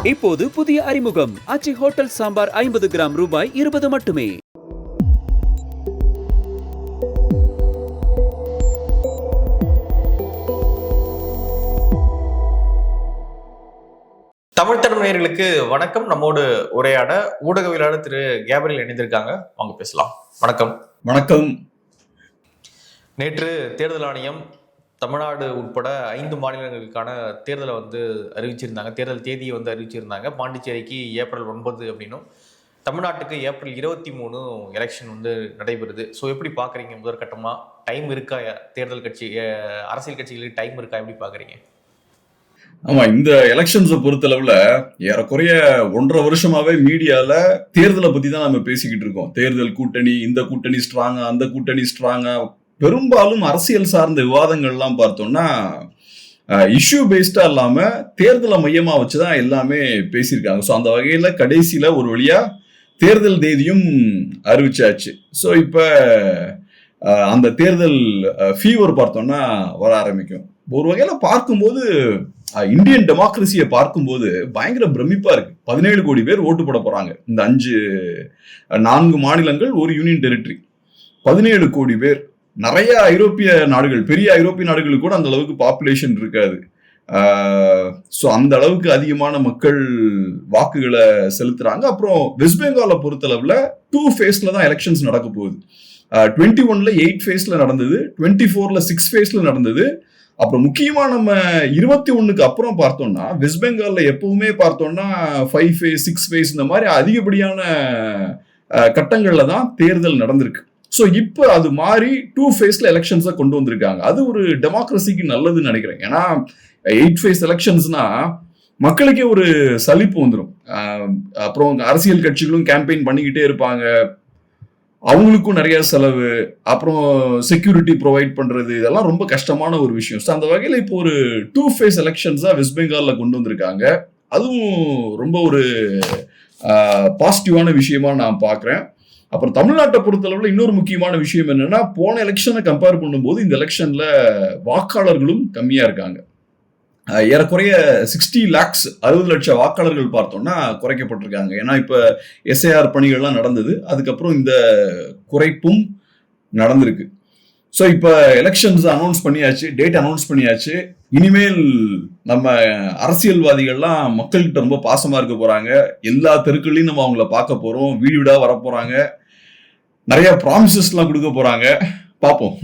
இப்போது புதிய அறிமுகம் ஆச்சி ஹோட்டல் சாம்பார் 50 கிராம் ரூபாய் 20 மட்டுமே. தமிழ் தரம் நேயர்களுக்கு வணக்கம். நம்மோடு உரையாட ஊடகவியலாளர் திரு கேப்ரியல் இணைந்திருக்காங்க. வாங்க பேசலாம். வணக்கம். வணக்கம். நேற்று தேர்தல் ஆணையம் தமிழ்நாடு உட்பட 5 மாநிலங்களுக்கான தேர்தலை அறிவிச்சிருந்தாங்க. தேர்தல் தேதியை அறிவிச்சிருந்தாங்க. பாண்டிச்சேரிக்கு ஏப்ரல் 9 அப்படின்னும், தமிழ்நாட்டுக்கு ஏப்ரல் 23 எலெக்ஷன் நடைபெறுது. ஸோ எப்படி பார்க்குறீங்க? முதற்கட்டமாக டைம் இருக்கா? தேர்தல் கட்சி அரசியல் கட்சிகளுக்கு டைம் இருக்கா? எப்படி பார்க்குறீங்க? ஆமா, இந்த எலெக்ஷன்ஸை பொறுத்தளவுல ஏறக்குறைய 1.5 வருஷமாவே மீடியால தேர்தலை பத்தி தான் நம்ம பேசிக்கிட்டு இருக்கோம். தேர்தல் கூட்டணி, இந்த கூட்டணி ஸ்ட்ராங்கா, அந்த கூட்டணி ஸ்ட்ராங்கா. பெரும்பாலும் அரசியல் சார்ந்த விவாதங்கள்லாம் பார்த்தோம்னா இஷ்யூ பேஸ்டா இல்லாம தேர்தலை மையமா வச்சுதான் எல்லாமே பேசியிருக்காங்க. ஸோ அந்த வகையில கடைசியில ஒரு வழியா தேர்தல் தேதியும் அறிவிச்சாச்சு. ஸோ இப்ப அந்த தேர்தல் ஃபீவர் பார்த்தோம்னா வர ஆரம்பிக்கும். ஒரு வகையில பார்க்கும்போது இந்தியன் டெமோக்ரஸியை பார்க்கும்போது பயங்கர பிரமிப்பா இருக்கு. 17 கோடி பேர் ஓட்டு போட போறாங்க. இந்த 4 மாநிலங்கள், ஒரு யூனியன் டெரிட்டரி, 17 கோடி பேர். நிறைய ஐரோப்பிய நாடுகள், பெரிய ஐரோப்பிய நாடுகளுக்கு கூட அந்த அளவுக்கு பாப்புலேஷன் இருக்காது. ஸோ அந்த அளவுக்கு அதிகமான மக்கள் வாக்குகளை செலுத்துறாங்க. அப்புறம் வெஸ்ட் பெங்காலை பொறுத்தளவுல 2 ஃபேஸ்ல தான் எலெக்ஷன்ஸ் நடக்க போகுது. 21ல 8 ஃபேஸ்ல நடந்தது, 24ல 6 ஃபேஸ்ல நடந்தது. அப்புறம் முக்கியமா நம்ம 21க்கு அப்புறம் பார்த்தோம்னா வெஸ்ட் பெங்கால்ல எப்பவுமே பார்த்தோம்னா 5 ஃபேஸ் 6 ஃபேஸ் இந்த மாதிரி அதிகப்படியான கட்டங்கள்ல தான் தேர்தல் நடந்திருக்கு. ஸோ இப்போ அது மாறி 2 ஃபேஸ்ல எலெக்ஷன்ஸை கொண்டு வந்திருக்காங்க. அது ஒரு டெமோக்ரஸிக்கு நல்லதுன்னு நினைக்கிறேன். ஏன்னா 8 ஃபேஸ் எலெக்ஷன்ஸ்னா மக்களுக்கே ஒரு சலிப்பு வந்துடும். அப்புறம் அரசியல் கட்சிகளும் கேம்பெயின் பண்ணிக்கிட்டே இருப்பாங்க, அவங்களுக்கும் நிறைய செலவு, அப்புறம் செக்யூரிட்டி ப்ரொவைட் பண்றது, இதெல்லாம் ரொம்ப கஷ்டமான ஒரு விஷயம். ஸோ அந்த வகையில் இப்போ ஒரு 2 ஃபேஸ் எலெக்ஷன்ஸா வெஸ்ட் பெங்கால்ல கொண்டு வந்திருக்காங்க. அதுவும் ரொம்ப ஒரு பாசிட்டிவான விஷயமா நான் பார்க்குறேன். அப்புறம் தமிழ்நாட்டை பொறுத்தளவுல இன்னொரு முக்கியமான விஷயம் என்னன்னா, போன எலெக்ஷனை கம்பேர் பண்ணும்போது இந்த எலெக்ஷன்ல வாக்காளர்களும் கம்மியா இருக்காங்க. ஏறக்குறைய 60 lakhs 60 லட்சம் வாக்காளர்கள் பார்த்தோம்னா குறைக்கப்பட்டிருக்காங்க. ஏன்னா இப்ப எஸ்ஐஆர் பணிகள்லாம் நடந்தது, அதுக்கப்புறம் இந்த குறைப்பும் நடந்திருக்கு. ஸோ இப்ப எலெக்ஷன்ஸ் அனௌன்ஸ் பண்ணியாச்சு, டேட் அனௌன்ஸ் பண்ணியாச்சு. இனிமேல் நம்ம அரசியல்வாதிகள்லாம் மக்கள்கிட்ட ரொம்ப பாசமா இருக்க போறாங்க. எல்லா தெருக்கள்லையும் நம்ம அவங்கள பார்க்க போறோம், வீடு வீடா வர போறாங்க, நிறைய ப்ராமிசஸ் எல்லாம் கொடுக்க போறாங்க. பார்ப்போம்.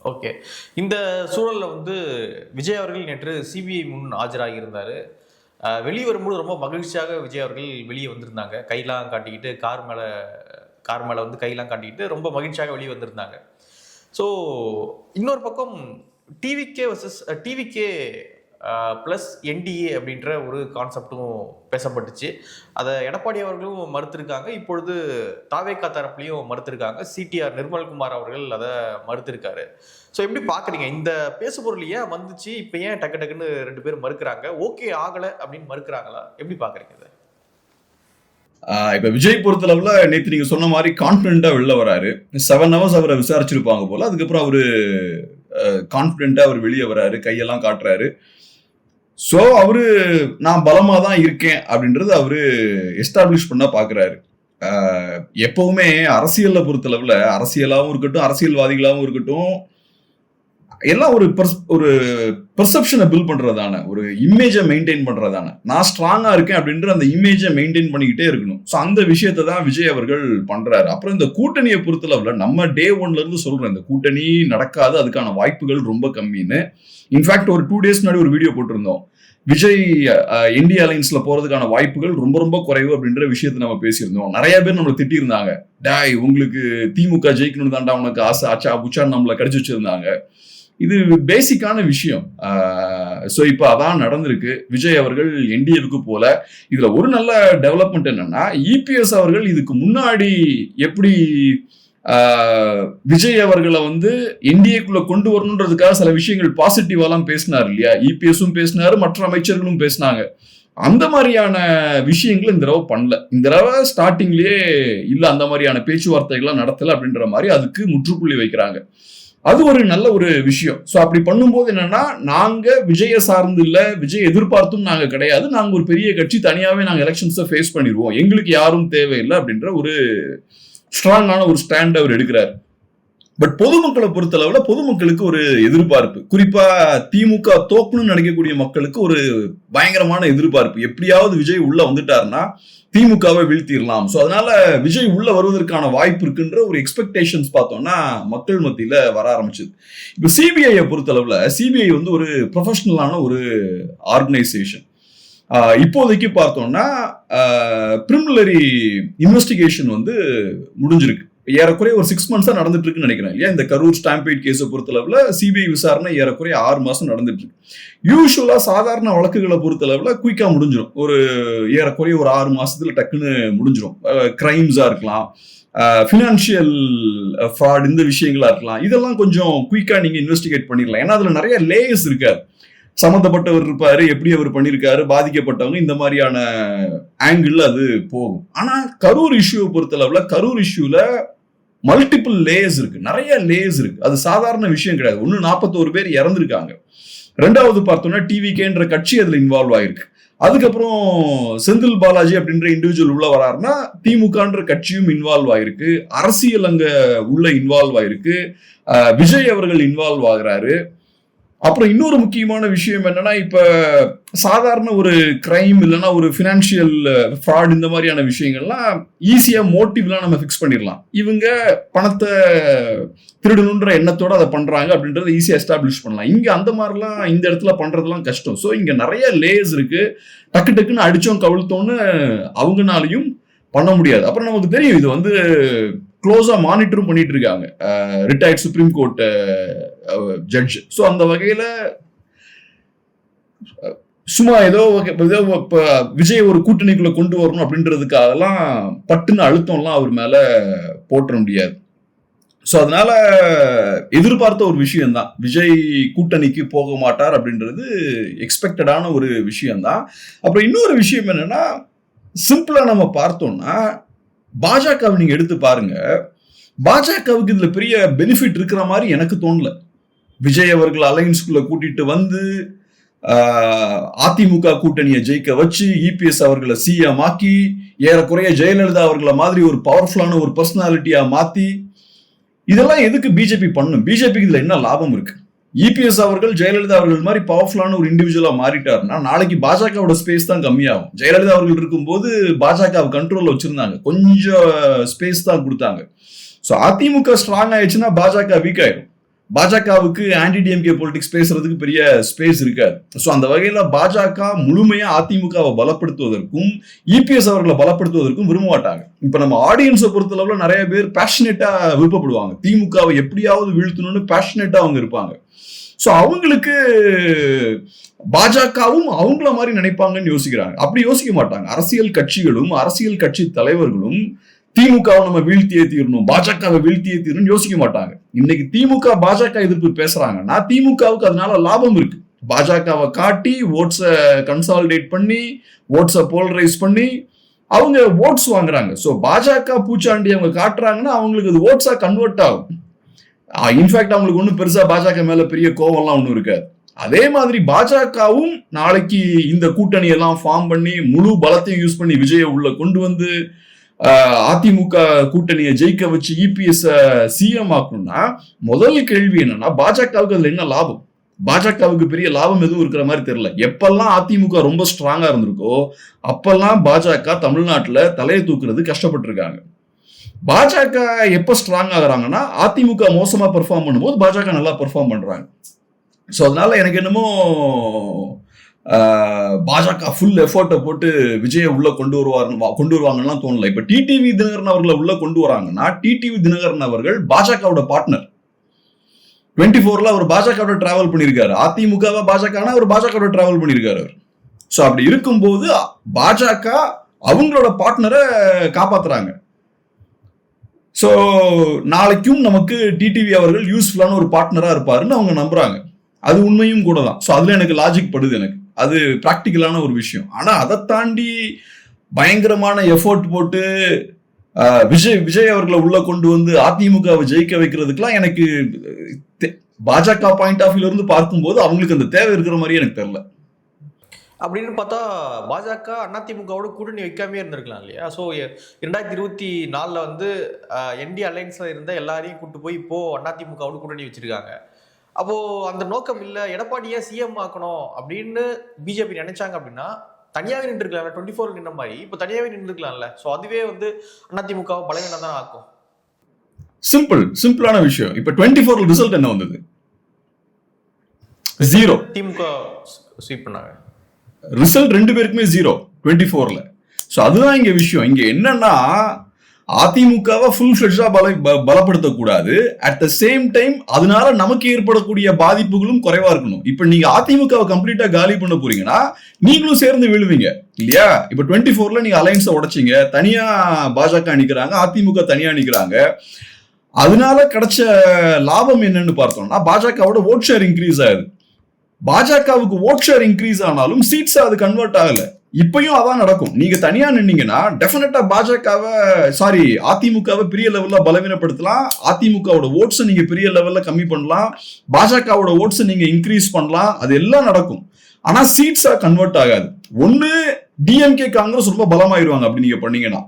ஓகே. இந்த சூழல்ல விஜய் அவர்கள் நேற்று சிபிஐ முன் ஆஜராகி இருந்தாரு. வெளியே வரும்போது ரொம்ப மகிழ்ச்சியாக விஜய் அவர்கள் வெளியே வந்திருந்தாங்க. கையெல்லாம் காட்டிக்கிட்டு, கார் மேல கையெல்லாம் காட்டிக்கிட்டு ரொம்ப மகிழ்ச்சியாக வெளியே வந்திருந்தாங்க. ஸோ இன்னொரு பக்கம் டிவிகே ப்ளஸ் என்டிஏ அப்படின்ற ஒரு கான்செப்டும் பேசப்பட்டுச்சு. அதை எடப்பாடி அவர்களும் மறுத்திருக்காங்க. இப்பொழுது தாவேகா தரப்புலையும் மறுத்திருக்காங்க. சிடிஆர் நிர்மல்குமார் அவர்கள் அதை மறுத்திருக்காரு. ஸோ எப்படி பார்க்குறீங்க? இந்த பேசுபொருள் ஏன் வந்துச்சு? இப்போ ஏன் டக்குன்னு 2 பேர் மறுக்கிறாங்க? ஓகே ஆகலை அப்படின்னு மறுக்கிறாங்களா? எப்படி பார்க்குறீங்க இதை? இப்ப விஜய் பொறுத்தளவுல நேற்று நீங்க சொன்ன மாதிரி கான்பிடண்டா வெளில வராரு. 7 hours அவரை விசாரிச்சிருப்பாங்க போல. அதுக்கப்புறம் அவரு கான்பிடண்டா அவர் வெளியே வராரு, கையெல்லாம் காட்டுறாரு. ஸோ அவரு நான் பலமா தான் இருக்கேன் அப்படின்றது அவரு எஸ்டாப்ளிஷ் பண்ண பாக்குறாரு. எப்பவுமே அரசியல்ல பொறுத்தளவுல, அரசியலாவும் இருக்கட்டும், அரசியல்வாதிகளாகவும் இருக்கட்டும், எல்லாம் ஒரு பெர்செப்ஷனை பில்ட் பண்றதான, ஒரு இமேஜை மெயின்டைன் பண்றதான. நான் ஸ்ட்ராங்கா இருக்கேன் அப்படின்ற அந்த இமேஜை மெயின்டைன் பண்ணிக்கிட்டே இருக்கணும். ஸோ அந்த விஷயத்தை தான் விஜய் அவர்கள் பண்றாரு. அப்புறம் இந்த கூட்டணியை பொறுத்தளவுல நம்ம டே 1ல இருந்து சொல்றோம், இந்த கூட்டணி நடக்காது, அதுக்கான வாய்ப்புகள் ரொம்ப கம்மின்னு. இன்ஃபேக்ட் ஒரு 2 days முன்னாடி ஒரு வீடியோ போட்டிருந்தோம். விஜய் இந்தியா அலைன்ஸ்ல போறதுக்கான வாய்ப்புகள் ரொம்ப ரொம்ப குறைவு அப்படின்ற விஷயத்தை நம்ம பேசியிருந்தோம். நிறைய பேர் நம்மளை திட்டிருந்தாங்க. டாய், உங்களுக்கு திமுக ஜெயிக்கணும் தாண்டா உனக்கு ஆசை, ஆச்சா புச்சான்னு நம்மளை கடிச்சு வச்சிருந்தாங்க. இது பேசிக்கான விஷயம். ஸோ இப்போ அதான் நடந்திருக்கு. விஜய் அவர்கள் என்டிஏவுக்கு போல. இதுல ஒரு நல்ல டெவலப்மெண்ட் என்னன்னா, இபிஎஸ் அவர்கள் இதுக்கு முன்னாடி எப்படி விஜய் அவர்களை என்டிஏக்குள்ள கொண்டு வரணுன்றதுக்காக சில விஷயங்கள் பாசிட்டிவாலாம் பேசினார் இல்லையா? இபிஎஸும் பேசினாரு, மற்ற அமைச்சர்களும் பேசினாங்க. அந்த மாதிரியான விஷயங்கள் இந்த தடவை பண்ணல. இந்த தடவை ஸ்டார்டிங்லயே இல்ல, அந்த மாதிரியான பேச்சுவார்த்தைகள்லாம் நடத்தல அப்படின்ற மாதிரி அதுக்கு முற்றுப்புள்ளி வைக்கிறாங்க. அது ஒரு நல்ல ஒரு விஷயம். ஸோ அப்படி பண்ணும்போது என்னன்னா, நாங்க விஜய சார்ந்து இல்ல, விஜய் எதிர்பார்த்தும் நாங்க கிடையாது. நாங்க ஒரு பெரிய கட்சி, தனியாவே நாங்க எலெக்ஷன்ஸை ஃபேஸ் பண்ணிடுவோம், எங்களுக்கு யாரும் தேவையில்லை அப்படின்ற ஒரு ஸ்ட்ராங்கான ஒரு ஸ்டாண்ட் அவர் எடுக்கிறார். பட் பொதுமக்களை பொறுத்தளவுல பொதுமக்களுக்கு ஒரு எதிர்பார்ப்பு, குறிப்பா திமுக தோக்கணும்னு நினைக்கக்கூடிய மக்களுக்கு ஒரு பயங்கரமான எதிர்பார்ப்பு. எப்படியாவது விஜய் உள்ள வந்துட்டாருன்னா திமுகவை வீழ்த்திடலாம். ஸோ அதனால விஜய் உள்ள வருவதற்கான வாய்ப்பு இருக்குன்ற ஒரு எக்ஸ்பெக்டேஷன்ஸ் பார்த்தோம்னா மக்கள் மத்தியில வர ஆரம்பிச்சது. இப்போ சிபிஐயை பொறுத்தளவுல சிபிஐ வந்து ஒரு ப்ரொஃபஷனலான ஒரு ஆர்கனைசேஷன். இப்போதைக்கு பார்த்தோம்னா பிரிமினரி இன்வெஸ்டிகேஷன் வந்து முடிஞ்சிருக்கு. ஏறக்குறைய ஒரு 6 months தான் நடந்துட்டு இருக்குன்னு நினைக்கிறேன் இல்லையா. இந்த கரூர் ஸ்டாம்பேட் கேஸை பொறுத்தளவுல சிபிஐ விசாரணை ஏறக்குறைய 6 மாசம் நடந்துட்டு இருக்கு. யூஸ்வலா சாதாரண வழக்குகளை பொறுத்தளவுல குயிக்கா முடிஞ்சிடும். ஒரு ஏறக்குறைய ஒரு 6 மாசத்துல டக்குன்னு முடிஞ்சிடும். கிரைம்ஸா இருக்கலாம், ஃபினான்ஷியல் ஃப்ராட், இந்த விஷயங்களா இருக்கலாம். இதெல்லாம் கொஞ்சம் குயிக்கா நீங்க இன்வெஸ்டிகேட் பண்ணிடலாம். ஏன்னா அதுல நிறைய லேயர்ஸ் இருக்காது. சம்மந்தப்பட்டவர் இருப்பாரு, எப்படி அவர் பண்ணியிருக்காரு, பாதிக்கப்பட்டவங்க, இந்த மாதிரியான ஆங்கிள் அது போகும். ஆனா கரூர் இஷ்யூவை பொறுத்தளவுல கரூர் இஷ்யூல மல்டிபிள் லேயர்ஸ் இருக்கு, நிறைய லேயர்ஸ் இருக்கு. அது சாதாரண விஷயம் கிடையாது. 41 பேர் இறந்திருக்காங்க. ரெண்டாவது பார்த்தோம்னா டிவிகேன்ற கட்சி அதுல இன்வால்வ் ஆயிருக்கு. அதுக்கப்புறம் செந்தில் பாலாஜி அப்படின்ற இண்டிவிஜுவல் உள்ள வராருன்னா திமுகன்ற கட்சியும் இன்வால்வ் ஆயிருக்கு. அரசியல் அங்க உள்ள இன்வால்வ் ஆயிருக்கு. விஜய் அவர்கள் இன்வால்வ் ஆகுறாரு. அப்புறம் இன்னொரு முக்கியமான விஷயம் என்னன்னா, இப்ப சாதாரண ஒரு கிரைம் இல்லைன்னா ஒரு பினான்சியல் ஃப்ராட், இந்த மாதிரியான விஷயங்கள்லாம் ஈஸியா மோட்டிவ்லாம் நம்ம ஃபிக்ஸ் பண்ணிடலாம். இவங்க பணத்தை திருடணுன்ற எண்ணத்தோட அதை பண்றாங்க அப்படின்றத ஈஸியா எஸ்டாப்ளிஷ் பண்ணலாம். இங்க அந்த மாதிரிலாம் இந்த இடத்துல பண்றதுலாம் கஷ்டம். ஸோ இங்க நிறைய லேயர்ஸ் இருக்கு. டக்கு டக்குன்னு அடிச்சோம் கவிழ்த்தோன்னு அவங்கனாலையும் பண்ண முடியாது. அப்புறம் நமக்கு தெரியும் இது வந்து க்ளோஸா மானிட்டரும் பண்ணிட்டு இருக்காங்க retired supreme court judge. So அந்த வகையில சும்மா ஏதோ விஜய் ஒரு கூட்டணிக்குள்ள கொண்டு வரணும் அப்படின்றதுக்காகலாம் பட்டுன்னு அழுத்தம்லாம் அவர் மேல போட்ட முடியாது. ஸோ அதனால எதிர்பார்த்த ஒரு விஷயம்தான், விஜய் கூட்டணிக்கு போக மாட்டார் அப்படின்றது எக்ஸ்பெக்டடான ஒரு விஷயம்தான். அப்புறம் இன்னொரு விஷயம் என்னன்னா, சிம்பிளா நம்ம பார்த்தோம்னா பாஜகவை நீங்க எடுத்து பாருங்க. பாஜகவுக்கு இதுல பெரிய பெனிஃபிட் இருக்கிற மாதிரி எனக்கு தோணல. விஜய் அவர்கள் அலையன்ஸ்குள்ள கூட்டிட்டு வந்து அதிமுக கூட்டணியை ஜெயிக்க வச்சு இபிஎஸ் அவர்களை சிஎம் ஆக்கி ஏறக்குறைய ஜெயலலிதா அவர்களை மாதிரி ஒரு பவர்ஃபுல்லான ஒரு பர்சனாலிட்டியா மாத்தி, இதெல்லாம் எதுக்கு பிஜேபி பண்ணும்? பிஜேபிக்கு இதுல என்ன லாபம் இருக்கு? இபிஎஸ் அவர்கள் ஜெயலலிதா அவர்கள் மாதிரி பவர்ஃபுல்லான ஒரு இண்டிவிஜுவலா மாறிட்டாருன்னா நாளைக்கு பாஜகவோட ஸ்பேஸ் தான் கம்மியாகும். ஜெயலலிதா அவர்கள் இருக்கும்போது பாஜக கண்ட்ரோல்ல வச்சிருந்தாங்க, கொஞ்சம் ஸ்பேஸ் தான் கொடுத்தாங்க. ஸோ அதிமுக ஸ்ட்ராங் ஆயிடுச்சுன்னா பாஜக வீக் ஆயிடும். பாஜகவுக்கு ஆன்டி டிஎம்கே பொலிட்டிக்ஸ் பேசுறதுக்கு பெரிய ஸ்பேஸ் இருக்காது. ஸோ அந்த வகையில பாஜக முழுமையா அதிமுகவை பலப்படுத்துவதற்கும் இபிஎஸ் அவர்களை பலப்படுத்துவதற்கும் விரும்ப மாட்டாங்க. இப்ப நம்ம ஆடியன்ஸை பொறுத்தளவுல நிறைய பேர் பேஷனேட்டா விருப்பப்படுவாங்க, திமுகவை எப்படியாவது வீழ்த்தணும்னு பேஷனேட்டா அவங்க இருப்பாங்க. ஸோ அவங்களுக்கு பாஜகவும் அவங்கள மாதிரி நினைப்பாங்கன்னு யோசிக்கிறாங்க. அப்படி யோசிக்க மாட்டாங்க. அரசியல் கட்சிகளும் அரசியல் கட்சி தலைவர்களும் திமுகவை நம்ம வீழ்த்தியே தீரணும், பாஜகவை வீழ்த்தியே தீரணும் யோசிக்க மாட்டாங்க. இன்னைக்கு திமுக பாஜக எதிர்ப்பு பேசுறாங்கன்னா திமுகவுக்கு அதனால லாபம் இருக்கு. பாஜகவை காட்டி ஓட்ஸை கன்சாலிடேட் பண்ணி ஓட்ஸை போலரைஸ் பண்ணி அவங்க ஓட்ஸ் வாங்குறாங்க. ஸோ பாஜக பூச்சாண்டி அவங்க காட்டுறாங்கன்னா அவங்களுக்கு அது ஓட்ஸா கன்வெர்ட் ஆகும். இன்ஃபேக்ட் அவங்களுக்கு ஒன்றும் பெருசா பாஜக மேல பெரிய கோவம்லாம் ஒன்றும் இருக்காது. அதே மாதிரி பாஜகவும் நாளைக்கு இந்த கூட்டணி எல்லாம் ஃபார்ம் பண்ணி முழு பலத்தையும் யூஸ் பண்ணி விஜயை உள்ள கொண்டு வந்து அதிமுக கூட்டணியை ஜெயிக்க வச்சு இபிஎஸ் சிஎம் ஆக்கணும்னா முதல் கேள்வி என்னன்னா, பாஜகவுக்கு அதுல என்ன லாபம்? பாஜகவுக்கு பெரிய லாபம் எதுவும் இருக்கிற மாதிரி தெரியல. எப்பெல்லாம் அதிமுக ரொம்ப ஸ்ட்ராங்கா இருந்திருக்கோ அப்பெல்லாம் பாஜக தமிழ்நாட்டுல தலையை தூக்குறது கஷ்டப்பட்டு இருக்காங்க. பாஜக எப்ப ஸ்ட்ராங் ஆகுறாங்கன்னா அதிமுக மோசமா பெர்ஃபார்ம் பண்ணும்போது பாஜக நல்லா பெர்ஃபார்ம் பண்றாங்க. ஸோ அதனால எனக்கு என்னமோ பாஜக ஃபுல் எஃபர்ட்டை போட்டு விஜயை உள்ள கொண்டு வருவாங்கலாம் தோணல. இப்ப டிடிவி தினகரன் அவர்களை உள்ள கொண்டு வராங்கன்னா டிடிவி தினகரன் அவர்கள் பாஜகவோட பார்ட்னர். 24ல அவர் பாஜகவோட டிராவல் பண்ணியிருக்காரு. அதிமுகவை பாஜகனா அவர் பாஜகவோட டிராவல் பண்ணியிருக்காரு அவர். ஸோ அப்படி இருக்கும்போது பாஜக அவங்களோட பார்ட்னரை காப்பாத்துறாங்க. ஸோ நாளைக்கும் நமக்கு டிடிவி அவர்கள் யூஸ்ஃபுல்லான ஒரு பார்ட்னரா இருப்பாருன்னு அவங்க நம்புறாங்க. அது உண்மையும் கூட தான். ஸோ அதுல எனக்கு லாஜிக் படுது, எனக்கு அது பிராக்டிக்கலான ஒரு விஷயம். ஆனா அதை தாண்டி பயங்கரமான எஃபோர்ட் போட்டு விஜய் அவர்களை உள்ள கொண்டு வந்து அதிமுகவை ஜெயிக்க வைக்கிறதுக்கெல்லாம் எனக்கு பாஜக பாயிண்ட் ஆஃப் வியூல இருந்து பார்க்கும்போது அவங்களுக்கு அந்த தேவை இருக்கிற மாதிரி எனக்கு தெரியல. அப்படின்னு பார்த்தா பாஜக அதிமுகவோட கூட்டணி வைக்காமே இருந்திருக்கலாம் இல்லையா? ஸோ 2024 வந்து என்டி அலையன்ஸ்ல இருந்த எல்லாரையும் கூட்டு போய் இப்போ அதிமுகவோட கூட்டணி வச்சிருக்காங்க. அப்போ அந்த நோக்கம் இல்லை, எடப்பாடியை சிஎம் ஆக்கணும் அப்படின்னு பிஜேபி நினைச்சாங்க அப்படின்னா தனியாவே நின்று இருக்கலாம். 24 நின்ற மாதிரி இப்போ தனியாவே நின்று இருக்கலாம்ல. ஸோ அதுவே வந்து அதிமுக பலவீனம் தான் ஆக்கும். சிம்பிளான விஷயம். இப்ப 24 ரிசல்ட் என்ன வந்தது? 0. திமுக ஸ்வீப் பண்ணாங்க. ரிசல்ட் 2 பேருக்குமே 0 24ல. ஸோ அதுதான் இங்க விஷயம். இங்க என்னன்னா அதிமுகவை ஃபுல் ஃபிளெட்ஜா பலப்படுத்தக்கூடாது. அட் த சேம் டைம் அதனால நமக்கு ஏற்படக்கூடிய பாதிப்புகளும் குறைவா இருக்கணும். இப்ப நீங்க அதிமுகவை கம்ப்ளீட்டா காலி பண்ண போறீங்கன்னா நீங்களும் சேர்ந்து விழுவீங்க இல்லையா? இப்ப 24ல நீங்க அலையன்ஸை உடைச்சிங்க, தனியா பாஜக நிக்கிறாங்க, அதிமுக தனியா நிக்கிறாங்க. அதனால கிடைச்ச லாபம் என்னன்னு பார்த்தோம்னா பாஜகவோட ஓட் ஷேர் இன்க்ரீஸ் ஆகுது. பாஜகவுக்கு ஓட் ஷேர் இன்க்ரீஸ் ஆனாலும் சீட்ஸ் அது கன்வெர்ட் ஆகல. இப்பயும் அதான் நடக்கும். நீங்க தனியா நின்னீங்கன்னா டெஃபினட்டா அதிமுகவை பெரிய லெவல்ல பலவீனப்படுத்தலாம். அதிமுகவோட ஓட்ஸ் நீங்க பெரிய லெவல்ல கம்மி பண்ணலாம். பாஜகவோட ஓட்ஸ் நீங்க இன்க்ரீஸ் பண்ணலாம். அது எல்லாம் நடக்கும். ஆனா சீட்ஸா கன்வெர்ட் ஆகாது. ஒன்னு டிஎம்கே காங்கிரஸ் ரொம்ப பலமாயிருவாங்க. அப்படி நீங்க பண்ணீங்கன்னா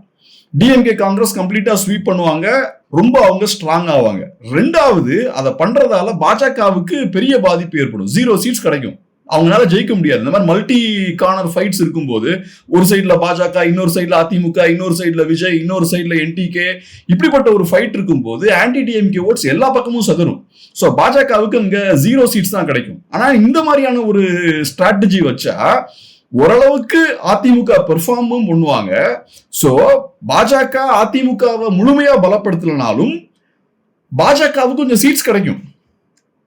டிஎம்கே காங்கிரஸ் கம்ப்ளீட்டா ஸ்வீப் பண்ணுவாங்க, ரொம்ப அவங்க ஸ்ட்ராங் ஆவாங்க. ரெண்டாவது அதை பண்றதால பாஜகவுக்கு பெரிய பாதிப்பு ஏற்படும். 0 சீட்ஸ் கிடைக்கும், அவங்களால ஜெயிக்க முடியாது. இந்த மாதிரி மல்டி கார்னர் ஃபைட்ஸ் இருக்கும்போது ஒரு சைட்ல பாஜக, இன்னொரு சைட்ல அதிமுக, இன்னொரு சைட்ல விஜய், இன்னொரு சைட்ல என்டிகே, இப்படிப்பட்ட ஒரு ஃபைட் இருக்கும்போது ஆன்டி டிஎம்கே ஓட்ஸ் எல்லா பக்கமும் சதரும். ஸோ பாஜகவுக்கு அங்க 0 சீட்ஸ் தான் கிடைக்கும். ஆனா இந்த மாதிரியான ஒரு ஸ்ட்ராட்டஜி வச்சா ஓரளவுக்கு அதிமுக பெர்ஃபார்மும் பண்ணுவாங்க. சோ பாஜக அதிமுகவை முழுமையா பலப்படுத்தலனாலும் பாஜகவுக்கு கொஞ்சம் சீட்ஸ் கிடைக்கும்.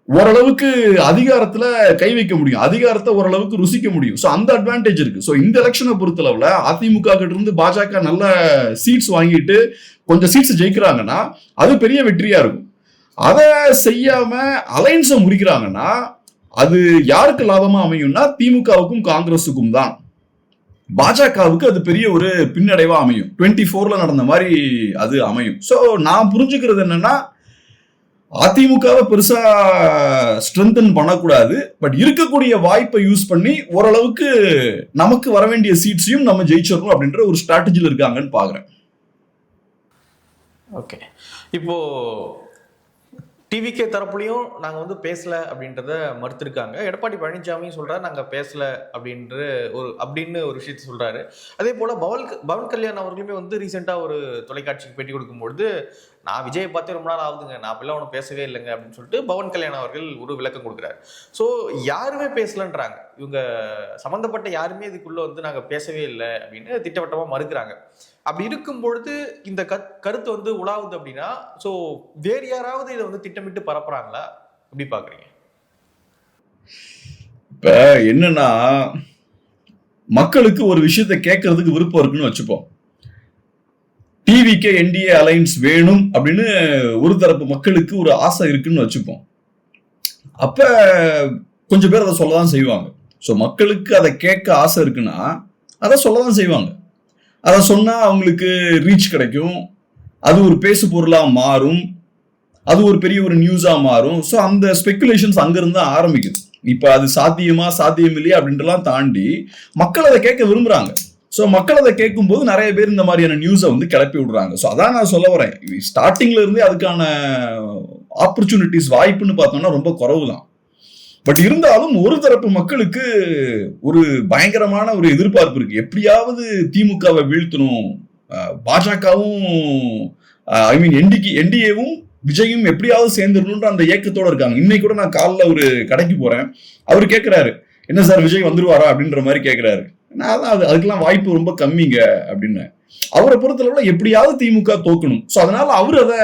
ஓரளவுக்கு அதிகாரத்துல கை வைக்க முடியும், அதிகாரத்தை ஓரளவுக்கு ருசிக்க முடியும். சோ அந்த அட்வான்டேஜ் இருக்கு. சோ இந்த எலெக்ஷனை பொறுத்தளவுல அதிமுக கிட்ட இருந்து பாஜக நல்ல சீட்ஸ் வாங்கிட்டு கொஞ்சம் சீட்ஸ் ஜெயிக்கிறாங்கன்னா அது பெரிய வெற்றியா இருக்கும். அதை செய்யாம அலைன்ஸை முறிக்கிறாங்கன்னா அது யாருக்கு லாபமா அமையும்னா திமுகவுக்கும் காங்கிரஸுக்கும் தான். பாஜகவுக்கு அது பெரிய ஒரு பின்னடைவா அமையும். 24ல நடந்த மாதிரி அது அமையும். சோ நான் புரிஞ்சுக்கிறது என்னன்னா அதிமுகவை பெருசா ஸ்ட்ரென்தன் பண்ணக்கூடாது, பட் இருக்கக்கூடிய வாய்ப்பை யூஸ் பண்ணி ஓரளவுக்கு நமக்கு வர வேண்டிய சீட்ஸையும் நம்ம ஜெயிச்சிடணும் அப்படின்ற ஒரு ஸ்ட்ராட்டஜில இருக்காங்கன்னு பாக்குறேன். ஓகே, இப்போ டிவிகே தரப்புலையும் நாங்கள் வந்து பேசலை அப்படின்றத மறுத்திருக்காங்க. எடப்பாடி பழனிசாமியும் சொல்கிறார் நாங்கள் பேசலை அப்படின்னு ஒரு விஷயத்த சொல்கிறாரு. அதே போல் பவன் கல்யாண் அவர்களுமே வந்து ரீசெண்டாக ஒரு தொலைக்காட்சிக்கு பேட்டி கொடுக்கும்பொழுது நான் விஜயை பார்த்து ரொம்ப நாள் ஆகுதுங்க, நான் அப்பெல்லாம் ஒன்றும் பேசவே இல்லைங்க அப்படின்னு சொல்லிட்டு பவன் கல்யாண் அவர்கள் ஒரு விளக்கம் கொடுக்குறாரு. ஸோ யாருமே பேசலன்றாங்க. இவங்க சம்மந்தப்பட்ட யாருமே இதுக்குள்ளே வந்து நாங்கள் பேசவே இல்லை அப்படின்னு திட்டவட்டமாக மறுக்கிறாங்க. அப்படி இருக்கும் பொழுது இந்த கருத்து வந்து உலாவுது அப்படின்னா ஸோ வேறு யாராவது இதை வந்து திட்டமிட்டு பரப்புறாங்களா? எப்படி பாக்குறீங்க? இப்ப என்னன்னா மக்களுக்கு ஒரு விஷயத்தை கேட்கறதுக்கு விருப்பம் இருக்குன்னு வச்சுப்போம். டிவிகே என்டிஏ அலைன்ஸ் வேணும் அப்படின்னு ஒரு தரப்பு மக்களுக்கு ஒரு ஆசை இருக்குன்னு வச்சுப்போம். அப்ப கொஞ்சம் பேர் அதை சொல்லதான் செய்வாங்க. ஸோ மக்களுக்கு அதை கேட்க ஆசை இருக்குன்னா அதை சொல்லதான் செய்வாங்க. அதை சொன்னா அவங்களுக்கு ரீச் கிடைக்கும், அது ஒரு பேசு பொருளா மாறும், அது ஒரு பெரிய ஒரு நியூஸா மாறும். ஸோ அந்த ஸ்பெகுலேஷன்ஸ் அங்கிருந்து தான் ஆரம்பிக்குது. இப்ப அது சாத்தியம் இல்லையா அப்படின்றலாம் தாண்டி மக்கள் அதை கேட்க விரும்புறாங்க. ஸோ மக்கள் அதை கேட்கும் போது நிறைய பேர் இந்த மாதிரியான நியூஸை வந்து கிளப்பி விடுறாங்க. ஸோ அதான் நான் சொல்ல வரேன், ஸ்டார்டிங்ல இருந்தே அதுக்கான ஆப்பர்ச்சுனிட்டிஸ் வாய்ப்புன்னு பார்த்தோம்னா ரொம்ப குறைவு தான். பட் இருந்தாலும் ஒரு தரப்பு மக்களுக்கு ஒரு பயங்கரமான ஒரு எதிர்பார்ப்பு இருக்கு. எப்படியாவது திமுகவை வீழ்த்தணும், பாஜகவும் என்டிஏவும் விஜயும் எப்படியாவது சேர்ந்துடணுன்ற அந்த ஏக்கத்தோட இருக்காங்க. இன்னைக்கு கூட நான் காலைல ஒரு கடைக்கு போறேன், அவரு கேட்கிறாரு என்ன சார் விஜய் வந்துருவாரா அப்படின்ற மாதிரி கேட்கிறாரு. நான் தான் அதுக்கெல்லாம் வாய்ப்பு ரொம்ப கம்மிங்க அப்படின்னு. அவரை பொறுத்தளவுல எப்படியாவது திமுக தோக்கணும். ஸோ அதனால அவரு அதை